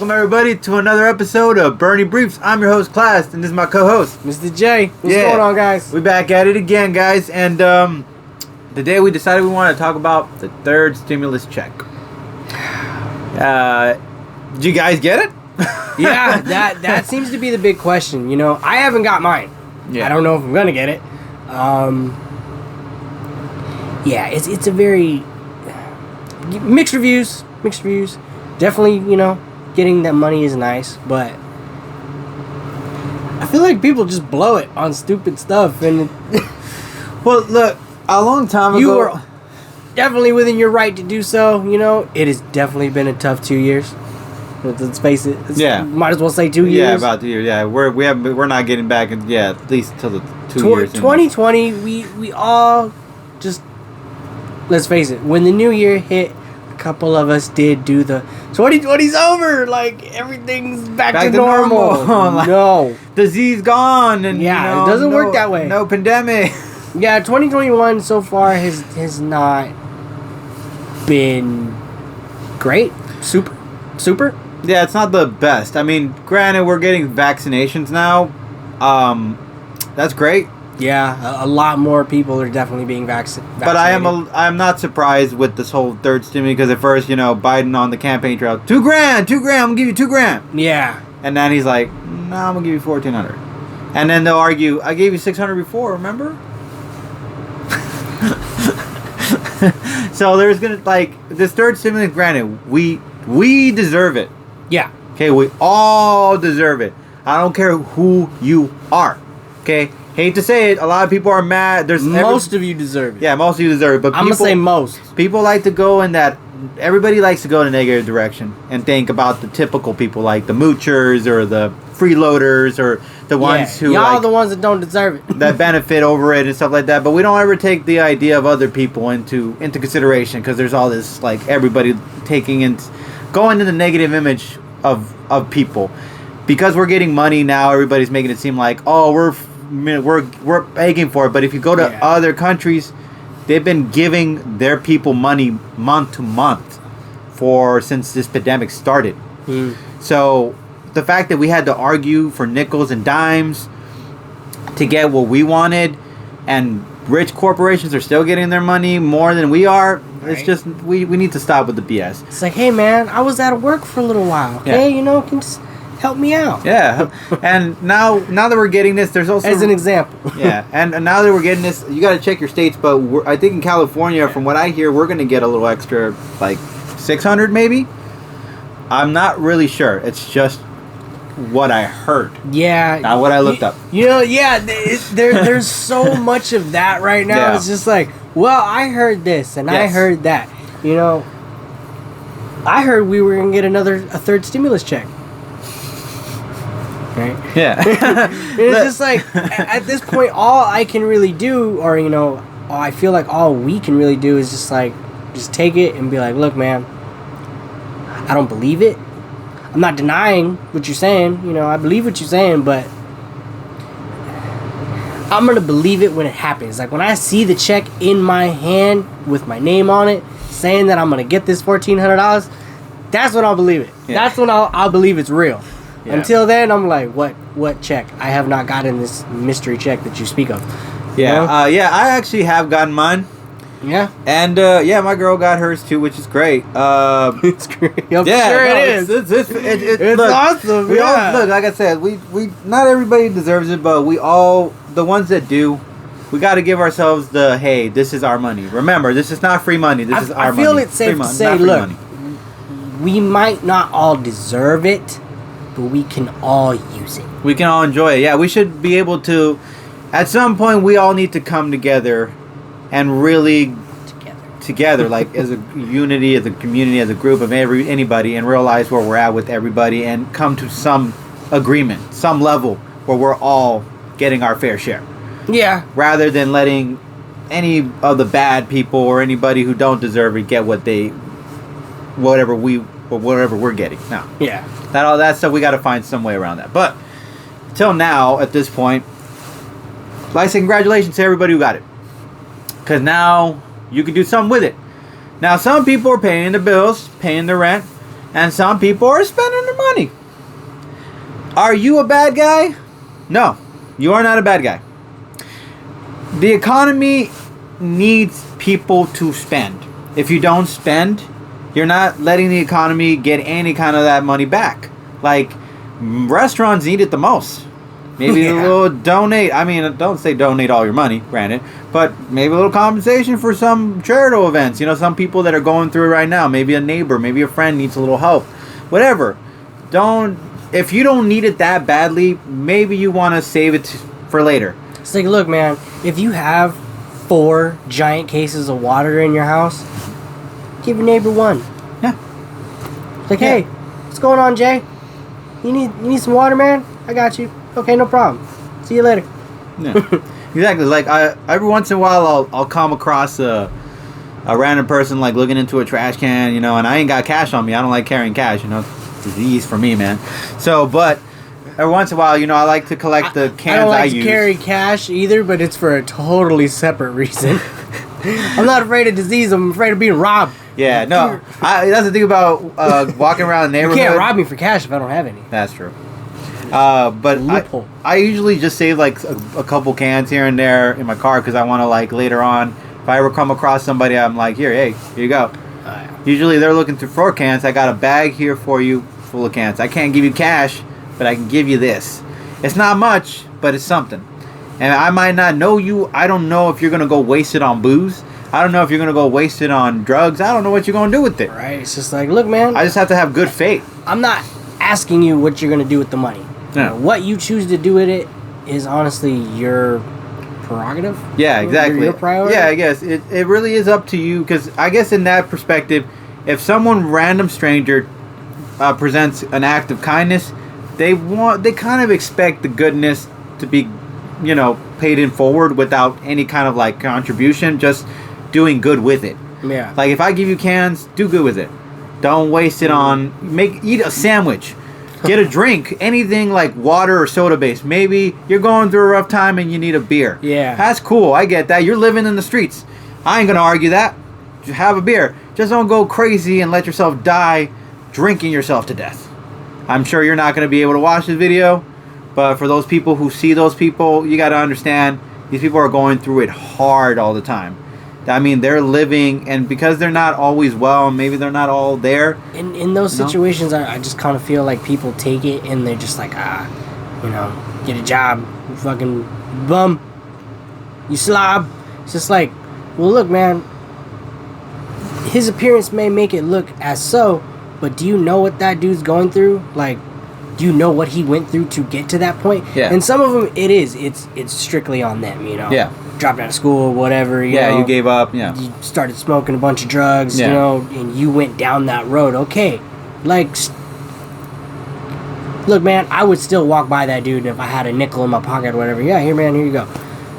Welcome everybody to another episode of Bernie Briefs. I'm your host, Class, and this is my co-host, Mr. J. What's going on, guys? We're back at it again, guys, and today we decided we want to talk about the third stimulus check. Did you guys get it? Yeah, that seems to be the big question. You know, I haven't got mine. Yeah. I don't know if I'm gonna get it. Yeah, it's a very mixed reviews. Definitely, you know, getting that money is nice, but I feel like people just blow it on stupid stuff. And Well, look, a long time ago, you were definitely within your right to do so. You know, it has definitely been a tough 2 years. Let's face it. Yeah. Might as well say 2 years. Yeah, about 2 years. Yeah, we're not getting back, at least till the 2 years. 2020, we all just, let's face it, when the new year hit, a couple of us did do the 2020's over, like everything's back to normal. Like, no, disease gone, and yeah, it doesn't work that way. No pandemic. Yeah, 2021 so far has not been great. Super. Yeah, it's not the best. I mean, granted, we're getting vaccinations now. That's great. Yeah, a lot more people are definitely being vaccinated. But I'm not surprised with this whole third stimulus, because at first, Biden on the campaign trail, $2,000, I'm gonna give you $2,000. Yeah. And then he's like, no, I'm gonna give you $1,400. And then they'll argue, I gave you $600 before, remember? So there's gonna, this third stimulus, granted, we deserve it. Yeah. Okay, we all deserve it. I don't care who you are. Okay, hate to say it, a lot of people are mad. Most of you deserve it. Yeah, most of you deserve it. But I'm gonna say most. People like to go in that. Everybody likes to go in a negative direction and think about the typical people, like the moochers or the freeloaders or the ones who y'all the ones that don't deserve it. that benefit over it and stuff like that. But we don't ever take the idea of other people into consideration, because there's all this everybody going in the negative image of people. Because we're getting money now, everybody's making it seem like, oh, we're begging for it. But if you go to other countries, they've been giving their people money month to month since this pandemic started. So the fact that we had to argue for nickels and dimes to get what we wanted, and rich corporations are still getting their money more than we are, it's just we need to stop with the BS. It's like, hey man, I was out of work for a little while. Okay, can you just help me out? Yeah. And now that we're getting this, there's also, as an example. Yeah, and now that we're getting this, you got to check your states. But I think in California, from what I hear, we're going to get a little extra, like $600 maybe. I'm not really sure. It's just what I heard. Yeah. Not what I looked up. There's so much of that right now. Yeah. It's just like, well, I heard this and I heard that. I heard we were going to get a third stimulus check. Right? Yeah. It's just like, at this point, all I can really do, or, I feel like all we can really do is just take it and be like, look, man, I don't believe it. I'm not denying what you're saying. I believe what you're saying, but I'm going to believe it when it happens. Like, when I see the check in my hand with my name on it, saying that I'm going to get this $1,400, that's when I'll believe it. Yeah. That's when I'll believe it's real. Yeah. Until then, I'm like, what check? I have not gotten this mystery check that you speak of. Yeah, I actually have gotten mine. Yeah. And, my girl got hers too, which is great. It's great. I'm sure it is. It's look, awesome. Look, like I said, we not everybody deserves it, but the ones that do, we got to give ourselves hey, this is our money. Remember, this is not free money. This is our money. I feel it's safe to say, look, we might not all deserve it, but we can all use it. We can all enjoy it. Yeah, we should be able to. At some point, we all need to come together and really together, like as a unity, as a community, as a group of anybody, and realize where we're at with everybody, and come to some agreement, some level where we're all getting our fair share. Yeah. Rather than letting any of the bad people or anybody who don't deserve it get whatever we're getting. Now. Yeah. All that stuff, we got to find some way around that. But till now, at this point, like I say, congratulations to everybody who got it. Because now you can do something with it. Now, some people are paying the bills, paying the rent, And some people are spending their money. Are you a bad guy? No, you are not a bad guy. The economy needs people to spend. If you don't spend, you're not letting the economy get any kind of that money back. Like, restaurants need it the most. Maybe a little donate. I mean, don't say donate all your money, granted, but maybe a little compensation for some charitable events. You know, some people that are going through it right now. Maybe a neighbor, maybe a friend needs a little help. Whatever. If you don't need it that badly, maybe you want to save it for later. It's like, look, man, if you have 4 giant cases of water in your house, give your neighbor one. Yeah. It's like, hey, what's going on, Jay? You need some water, man? I got you. Okay, no problem. See you later. Yeah. Exactly. Like, every once in a while, I'll come across a random person like looking into a trash can, you know, and I ain't got cash on me. I don't like carrying cash, you know. It's disease for me, man. So, but every once in a while, you know, I like to collect the cans I don't like to use. carry cash either, but it's for a totally separate reason. I'm not afraid of disease. I'm afraid of being robbed. Yeah, no. That's the thing about walking around the neighborhood. You can't rob me for cash if I don't have any. That's true. But I usually just save like a couple cans here and there in my car because I want to, like, later on, if I ever come across somebody, I'm like, here you go. Usually they're looking through 4 cans. I got a bag here for you full of cans. I can't give you cash, but I can give you this. It's not much, but it's something. And I might not know you. I don't know if you're going to go waste it on booze. I don't know if you're going to go waste it on drugs. I don't know what you're going to do with it. Right. It's just like, look, man. I just have to have good faith. I'm not asking you what you're going to do with the money. Yeah. What you choose to do with it is honestly your prerogative. Yeah, exactly. Your priority. Yeah, I guess it really is up to you, because I guess in that perspective, if someone random stranger presents an act of kindness, they kind of expect the goodness to be, you know, paid in forward without any kind of like contribution, just doing good with it. Yeah. Like, if I give you cans, do good with it. Don't waste it on eat a sandwich. Get a drink, anything like water or soda based. Maybe you're going through a rough time and you need a beer. Yeah. That's cool. I get that. You're living in the streets. I ain't going to argue that. Just have a beer. Just don't go crazy and let yourself die drinking yourself to death. I'm sure you're not going to be able to watch this video, but for those people who see those people, you got to understand these people are going through it hard all the time. I mean, they're living, and because they're not always well, maybe they're not all there. In those situations, I just kind of feel like people take it and they're just like, you know, get a job, you fucking bum, you slob. It's just like, well, look, man, his appearance may make it look as so, but do you know what that dude's going through? Like, do you know what he went through to get to that point? Yeah. And some of them, it's strictly on them, you know? Yeah. Dropped out of school, whatever, you know. You gave up, yeah. You started smoking a bunch of drugs, Yeah. you know, and you went down that road. Okay. Like, look, man, I would still walk by that dude if I had a nickel in my pocket or whatever. Yeah, here, man, here you go.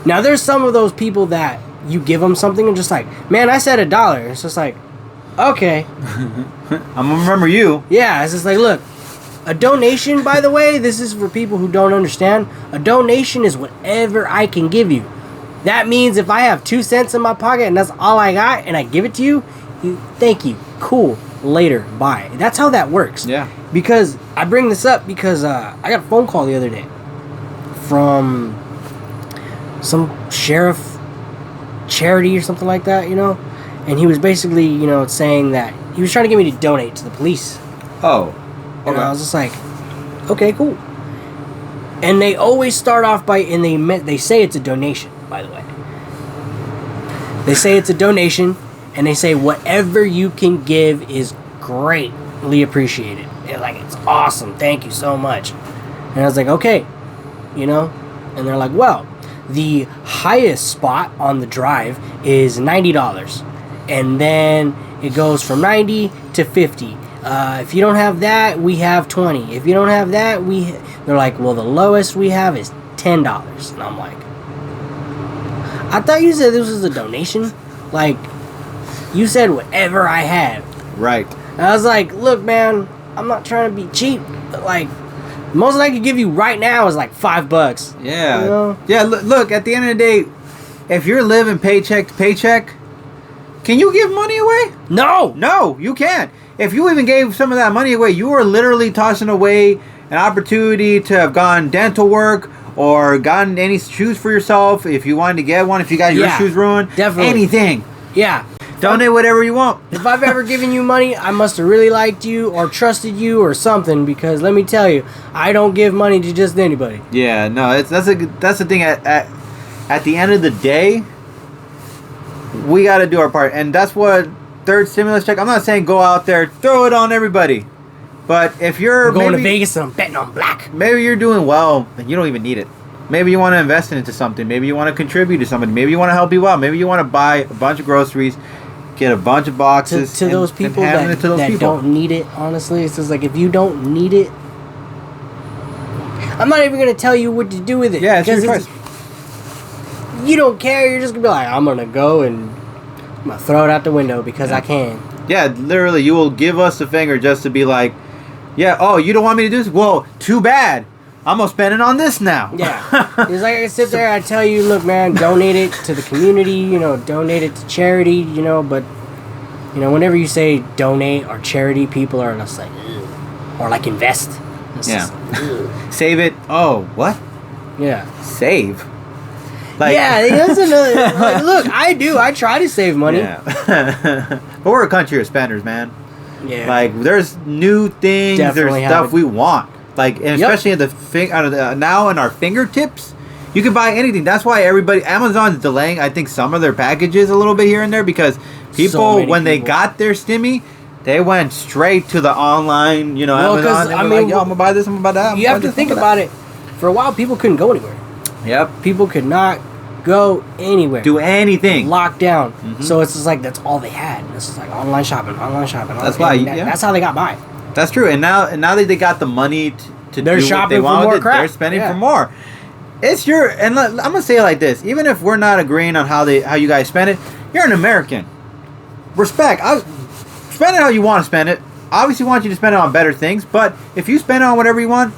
Now, there's some of those people that you give them something and just like, man, I said $1. It's just like, okay. I'm going to remember you. Yeah, it's just like, look, a donation, by the way, this is for people who don't understand. A donation is whatever I can give you. That means if I have 2 cents in my pocket and that's all I got and I give it to you, thank you. Cool. Later. Bye. That's how that works. Yeah. Because I bring this up because I got a phone call the other day from some sheriff charity or something like that, you know? And he was basically, you know, saying that he was trying to get me to donate to the police. Oh. And I was just like, okay, cool. And they always start off by, and they say it's a donation, by the way. They say it's a donation, and they say whatever you can give is greatly appreciated. They're like, it's awesome, thank you so much. And I was like, okay, you know? And they're like, well, the highest spot on the drive is $90. And then it goes from 90 to 50. If you don't have that, we have 20. If you don't have that, they're like, well, the lowest we have is $10. And I'm like, I thought you said this was a donation. Like, you said whatever I had. Right. And I was like, look, man, I'm not trying to be cheap, but like, most I could give you right now is like $5. Yeah. You know? Yeah, look, at the end of the day, if you're living paycheck to paycheck, Can you give money away? No. No, you can't. If you even gave some of that money away, you are literally tossing away an opportunity to have gone dental work or gotten any shoes for yourself. If you wanted to get one, if you got your shoes ruined, definitely. anything. Yeah. Donate whatever you want. If I've ever given you money, I must have really liked you or trusted you or something, because let me tell you, I don't give money to just anybody. Yeah, no, that's the thing. At the end of the day, we got to do our part, and that's what third stimulus check. I'm not saying go out there throw it on everybody, but if you're I'm going to Vegas and I'm betting on black. maybe you're doing well and you don't even need it. Maybe you want to invest into something. Maybe you want to contribute to somebody. Maybe you want to help you out. Maybe you want to buy a bunch of groceries, get a bunch of boxes To those people that don't need it. Honestly, it's just like, if you don't need it, I'm not even gonna tell you what to do with it. Yeah, it's your choice. You don't care. You're just gonna be like, I'm gonna go and I'm gonna throw it out the window because I can. Yeah, literally, you will give us the finger just to be like, yeah, oh, you don't want me to do this? Well, too bad. I'm gonna spend it on this now. Yeah, it's like I sit there, I tell you, look, man, donate it to the community. Donate it to charity. But whenever you say donate or charity, people are just like, ugh. Or like invest. It's just like, ugh. Save it. Oh, what? Yeah. Save. Like, yeah, that's another. Like, look, I do. I try to save money. Yeah. But we're a country of spenders, man. Yeah. Like, there's new things. Definitely there's stuff we want. Like, and especially at now in our fingertips, you can buy anything. That's why Amazon's delaying, I think, some of their packages a little bit here and there, because people, when they got their stimmy, they went straight to the online, Amazon. They were like, yo, I'm gonna buy this, I'm gonna buy that. You have to think about it. For a while, people couldn't go anywhere. Yep. People could not go anywhere. Do anything. Locked down. Mm-hmm. So it's just like, that's all they had. It's just like online shopping. That's why. That's how they got by. That's true. And now that they got the money to they're do what they want with it, crap. they're spending for more. It's and I'm gonna say it like this: even if we're not agreeing on how you guys spend it, you're an American. Respect. Spend it how you want to spend it. Obviously, want you to spend it on better things. But if you spend it on whatever you want,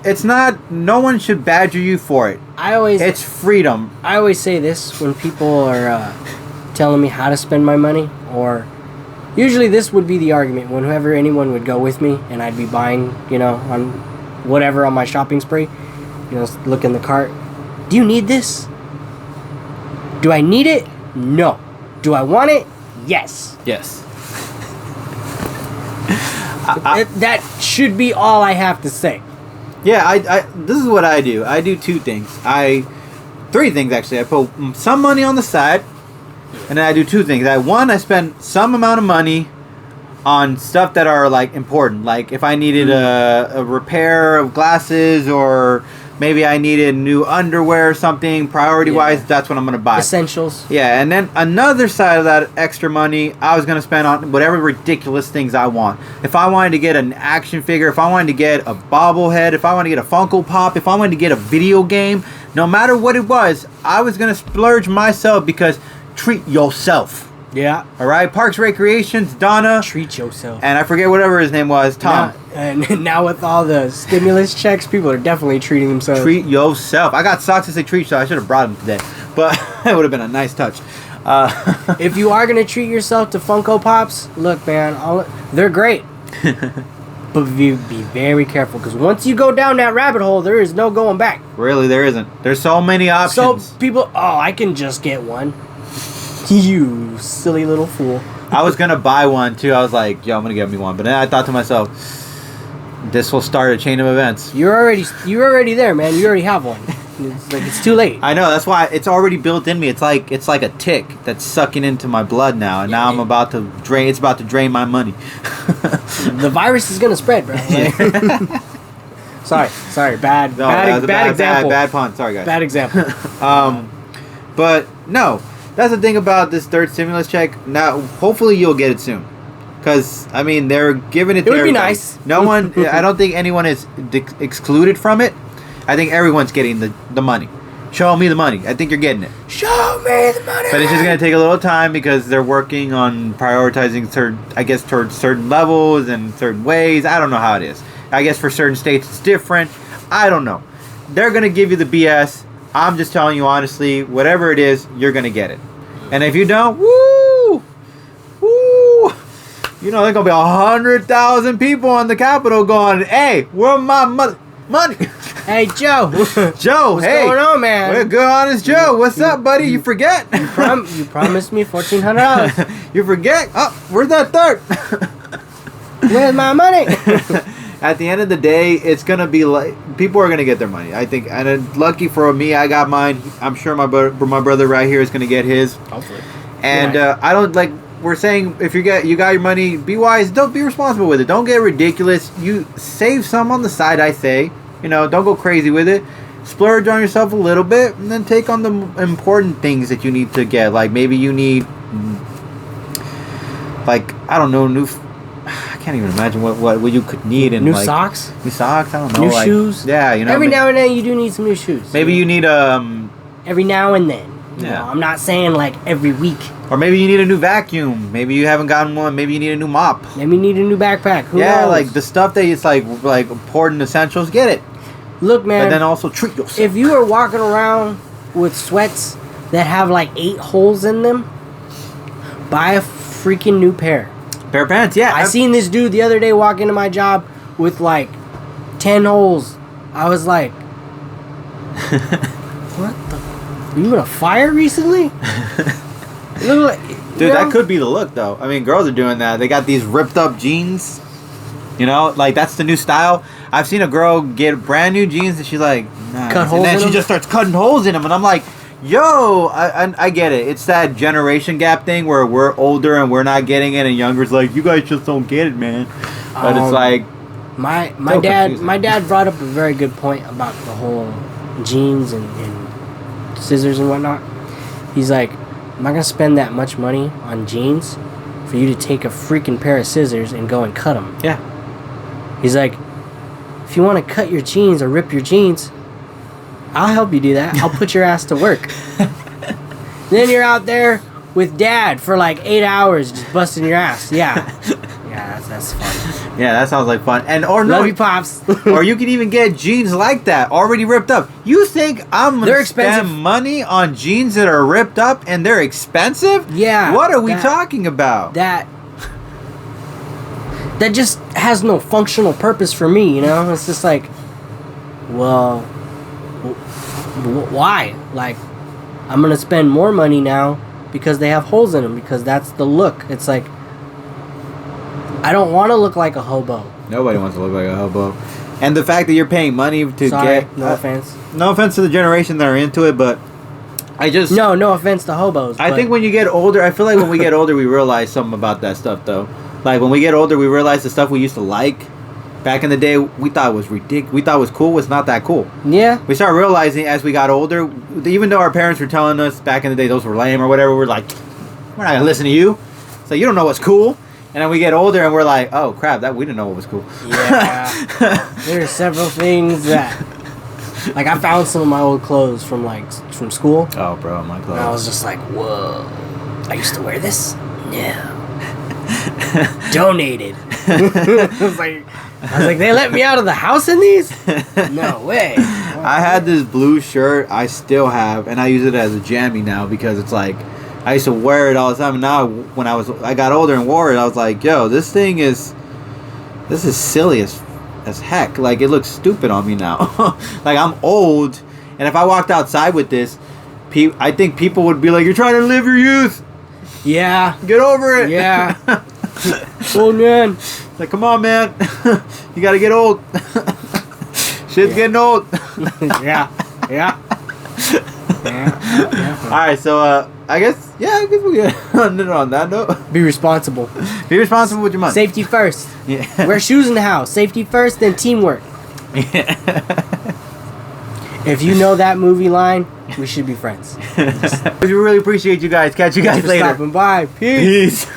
it's not. No one should badger you for it. It's freedom. I always say this when people are telling me how to spend my money, or usually this would be the argument whenever anyone would go with me and I'd be buying, on whatever on my shopping spree, look in the cart. Do you need this? Do I need it? No. Do I want it? Yes. Yes. That should be all I have to say. Yeah, this is what I do. I do two things. Three things actually. I put some money on the side, and then I do two things. I spend some amount of money on stuff that are like important. Like if I needed a repair of glasses, or maybe I needed new underwear or something, priority-wise, that's what I'm going to buy. Essentials. Yeah, and then another side of that extra money, I was going to spend on whatever ridiculous things I want. If I wanted to get an action figure, if I wanted to get a bobblehead, if I wanted to get a Funko Pop, if I wanted to get a video game, no matter what it was, I was going to splurge myself, because treat yourself. Yeah. All right, Parks Recreations, Donna. Treat yourself. And I forget whatever his name was, Tom. Now with all the stimulus checks, people are definitely treating themselves. Treat yourself. I got socks that say treat, so I should have brought them today. But it would have been a nice touch. If you are going to treat yourself to Funko Pops, look, man, they're great. But be very careful, because once you go down that rabbit hole, there is no going back. Really, there isn't. There's so many options. So people, I can just get one. You silly little fool. I was going to buy one, too. I was like, yo, I'm going to get me one. But then I thought to myself, this will start a chain of events. You're already there, man. You already have one. It's too late. I know. That's why it's already built in me. It's like a tick that's sucking into my blood now. And now I'm about to drain. It's about to drain my money. The virus is going to spread, bro. Sorry. Bad example. Bad pun. Sorry, guys. Bad example. But no. That's the thing about this third stimulus check. Now, hopefully you'll get it soon. Because, they're giving it to everybody. It would be nice. No one, I don't think anyone is excluded from it. I think everyone's getting the money. Show me the money. I think you're getting it. Show me the money. But it's just going to take a little time, because they're working on prioritizing towards certain levels and certain ways. I don't know how it is. I guess for certain states it's different. I don't know. They're going to give you the BS. I'm just telling you honestly, whatever it is, you're going to get it. And if you don't, woo! You know, there's gonna be 100,000 people on the Capitol going, "Hey, where my money?" Hey, Joe. Joe, What's hey, going on, man? we're good, honest Joe. What's up, buddy? You forget? You promised me $1,400. You forget? Oh, where's that third? Where's my money? At the end of the day, it's gonna be like people are gonna get their money. I think, and lucky for me, I got mine. I'm sure my brother right here is gonna get his. Hopefully. And Yeah. I don't like. We're saying if you got your money, be wise. Don't be responsible with it. Don't get ridiculous. You save some on the side. I say, you know, don't go crazy with it. Splurge on yourself a little bit, and then take on the important things that you need to get. Like maybe you need, like I don't know, I can't even imagine what you could need in New like socks? new socks. I don't know, New like, shoes? Yeah, you know. Every now and then you do need some new shoes. maybe you need Every now and then. You Yeah. know, I'm not saying like every week. or maybe you need a new vacuum. Maybe you haven't gotten one. Maybe you need a new mop. Maybe you need a new backpack. Who Yeah, knows? like the stuff that it's like important essentials. Get it, Look, man. but then also treat yourself. If you are walking around with sweats that have like 8 holes in them, buy a freaking new pair. Pair of pants, yeah. I seen this dude the other day walk into my job with like 10 holes. I was like, what the? You in a fire recently? Look like, Dude, that could be the look though. I mean, girls are doing that. They got these ripped up jeans. You know, like that's the new style. I've seen a girl get brand new jeans and she's like, nice. Cut holes and then in she them? just starts cutting holes in them, and I'm like, yo, I get it. It's that generation gap thing where we're older and we're not getting it, and younger's like, you guys just don't get it, man. But it's like, my So dad confusing. my dad brought up a very good point about the whole jeans and scissors and whatnot. He's like, I'm not gonna spend that much money on jeans for you to take a freaking pair of scissors and go and cut them. yeah. He's like, if you want to cut your jeans or rip your jeans, I'll help you do that. I'll put your ass to work. Then you're out there with dad for like 8 hours just busting your ass. Yeah. Yeah, that's fun. Yeah, that sounds like fun. And or no, Love you, Pops. or you can even get jeans like that, already ripped up. You think I'm They're gonna expensive. spend money on jeans that are ripped up and they're expensive? Yeah, What are we that- talking about? that just has no functional purpose for me, you know? It's just like, well, why? Like, I'm gonna spend more money now because they have holes in them, because that's the look. It's like, I don't want to look like a hobo. Nobody wants to look like a hobo. And the fact that you're paying money to Sorry, get no offense. no offense to the generation that are into it, but I just No offense to hobos. I but think when you get older, I feel like when we get older, we realize something about that stuff, though. Like when we get older, we realize the stuff we used to like back in the day, we thought was ridiculous. We thought was cool. Was not that cool. yeah, We start realizing as we got older, even though our parents were telling us back in the day those were lame or whatever, we're like, we're not gonna listen to you. So you don't know what's cool. And then we get older and we're like, oh crap, that we didn't know what was cool. yeah. There are several things that, like, I found some of my old clothes from from school. Oh, bro, my And I clothes. was just like, whoa, I used to wear this? No. Donated. I was like, they let me out of the house in these? No way. I had this blue shirt I still have, and I use it as a jammy now because it's like I used to wear it all the time. And now when I got older and wore it, I was like, yo, this is silly as heck. Like it looks stupid on me now. Like I'm old, and if I walked outside with this, I think people would be like, you're trying to live your youth. Yeah. Get over it. Yeah. Oh, man. Like, come on, man. You gotta get old. Shit's getting old. Yeah. Yeah. Yeah. All right, so I guess we can end it on that note. Be responsible. Be responsible with your money. Safety first. Yeah. Wear shoes in the house. Safety first, then teamwork. If you know that movie line, we should be friends. We really appreciate you guys. Catch you guys Thanks for later. stopping by. Peace. Peace.